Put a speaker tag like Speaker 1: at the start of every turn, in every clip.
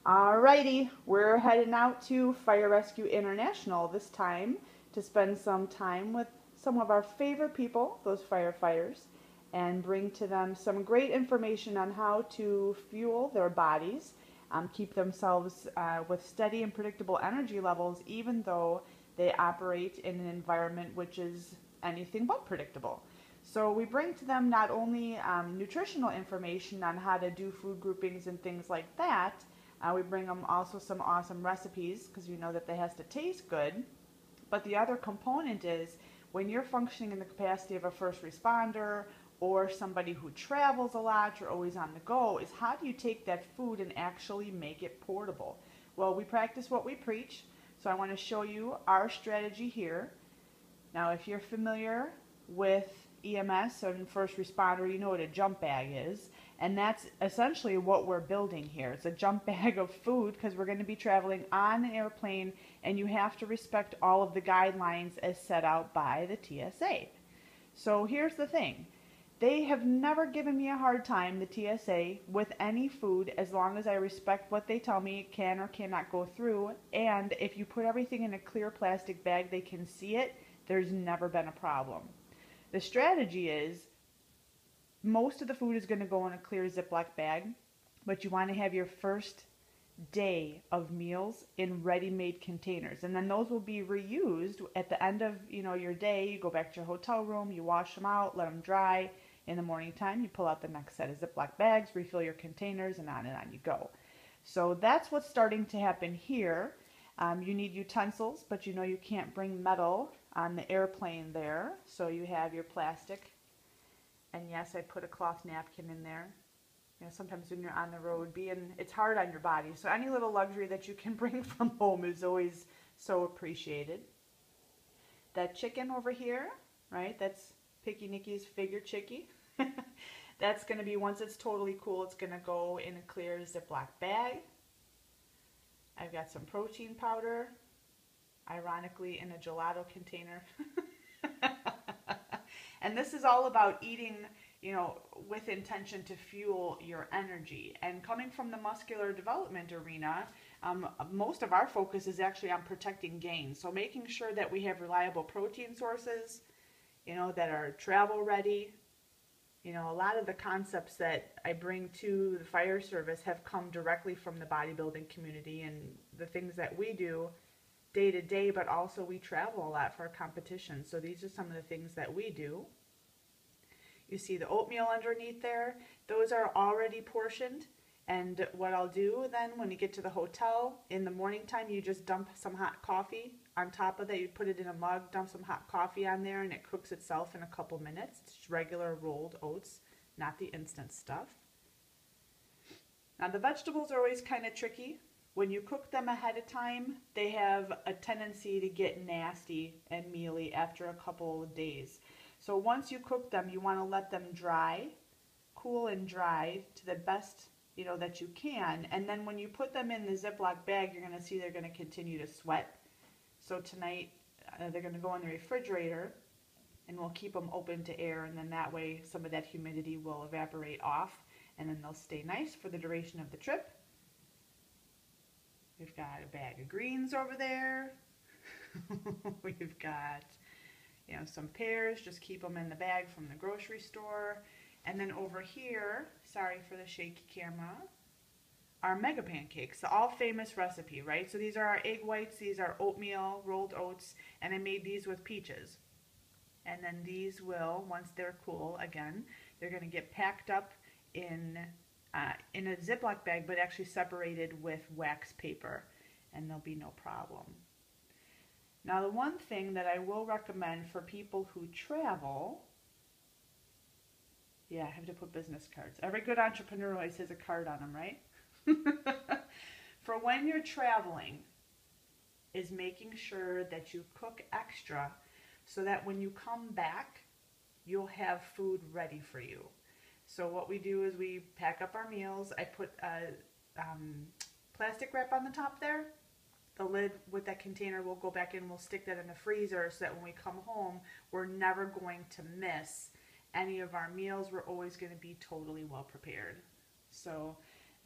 Speaker 1: Alrighty, we're heading out to Fire Rescue International this time to spend some time with some of our favorite people, those firefighters, and bring to them some great information on how to fuel their bodies, keep themselves with steady and predictable energy levels, even though they operate in an environment which is anything but predictable. So we bring to them not only nutritional information on how to do food groupings and things like that. We bring them also some awesome recipes because you know that they has to taste good. But the other component is when you're functioning in the capacity of a first responder or somebody who travels a lot or always on the go, is how do you take that food and actually make it portable? Well, we practice what we preach. So I want to show you our strategy here. Now, if you're familiar with EMS and first responder, you know what a jump bag is. And that's essentially what we're building here. It's a jump bag of food because we're going to be traveling on an airplane and you have to respect all of the guidelines as set out by the TSA. So here's the thing. They have never given me a hard time, the TSA, with any food as long as I respect what they tell me it can or cannot go through. And if you put everything in a clear plastic bag, they can see it. There's never been a problem. The strategy is most of the food is going to go in a clear Ziploc bag, but you want to have your first day of meals in ready-made containers, and then those will be reused at the end of your day. You go back to your hotel room, you wash them out, let them dry. In the morning time, you pull out the next set of Ziploc bags, refill your containers, and on you go. So that's what's starting to happen here. You need utensils, but you can't bring metal on the airplane there, so you have your plastic. And yes, I put a cloth napkin in there. Sometimes when you're on the road, it's hard on your body. So any little luxury that you can bring from home is always so appreciated. That chicken over here, right? That's Picky Nicky's figure chickie. That's going to be, once it's totally cool, it's going to go in a clear Ziploc bag. I've got some protein powder, ironically in a gelato container. And this is all about eating, with intention to fuel your energy. And coming from the muscular development arena, most of our focus is actually on protecting gains. So making sure that we have reliable protein sources, that are travel ready. A lot of the concepts that I bring to the fire service have come directly from the bodybuilding community and the things that we do day to day, but also we travel a lot for our competition. So these are some of the things that we do. You see the oatmeal underneath there. Those are already portioned. And what I'll do then when you get to the hotel in the morning time, you just dump some hot coffee on top of that. You put it in a mug, dump some hot coffee on there, and it cooks itself in a couple minutes. It's regular rolled oats, not the instant stuff. Now the vegetables are always kind of tricky. When you cook them ahead of time, they have a tendency to get nasty and mealy after a couple of days. So once you cook them, you want to let them dry, cool and dry to the best that you can. And then when you put them in the Ziploc bag, you're going to see they're going to continue to sweat. So tonight they're going to go in the refrigerator and we'll keep them open to air, and then that way some of that humidity will evaporate off and then they'll stay nice for the duration of the trip. We've got a bag of greens over there. We've got some pears, just keep them in the bag from the grocery store. And then over here, sorry for the shaky camera, our mega pancakes, the all famous recipe, right? So these are our egg whites, these are oatmeal, rolled oats, and I made these with peaches. And then these will, once they're cool, again, they're going to get packed up in a Ziploc bag, but actually separated with wax paper, and there'll be no problem. Now the one thing that I will recommend for people who travel, yeah, I have to put business cards. Every good entrepreneur always has a card on them, right? For when you're traveling, is making sure that you cook extra so that when you come back, you'll have food ready for you. So what we do is we pack up our meals. I put a plastic wrap on the top there. The lid with that container will go back in. We'll stick that in the freezer so that when we come home, we're never going to miss any of our meals. We're always going to be totally well prepared. So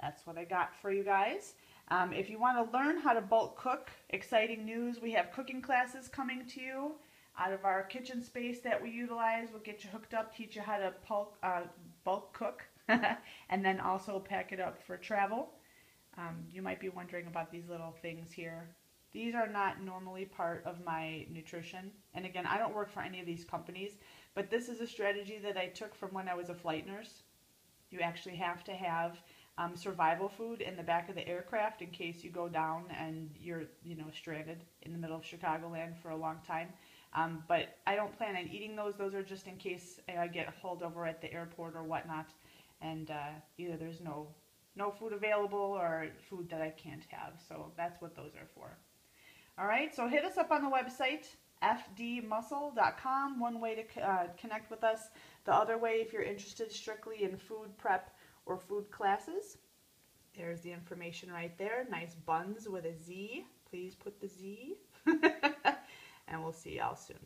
Speaker 1: that's what I got for you guys. If you want to learn how to bulk cook, exciting news, we have cooking classes coming to you out of our kitchen space that we utilize. We'll get you hooked up, teach you how to bulk cook, and then also pack it up for travel. You might be wondering about these little things here. These are not normally part of my nutrition. And again, I don't work for any of these companies, but this is a strategy that I took from when I was a flight nurse. You actually have to have survival food in the back of the aircraft in case you go down and you're, stranded in the middle of Chicagoland for a long time. But I don't plan on eating those. Those are just in case I get hauled over at the airport or whatnot, and either there's no food available or food that I can't have. So that's what those are for. All right, so hit us up on the website, fdmuscle.com, one way to connect with us. The other way, if you're interested strictly in food prep or food classes, there's the information right there. Nice buns with a Z. Please put the Z. And we'll see y'all soon.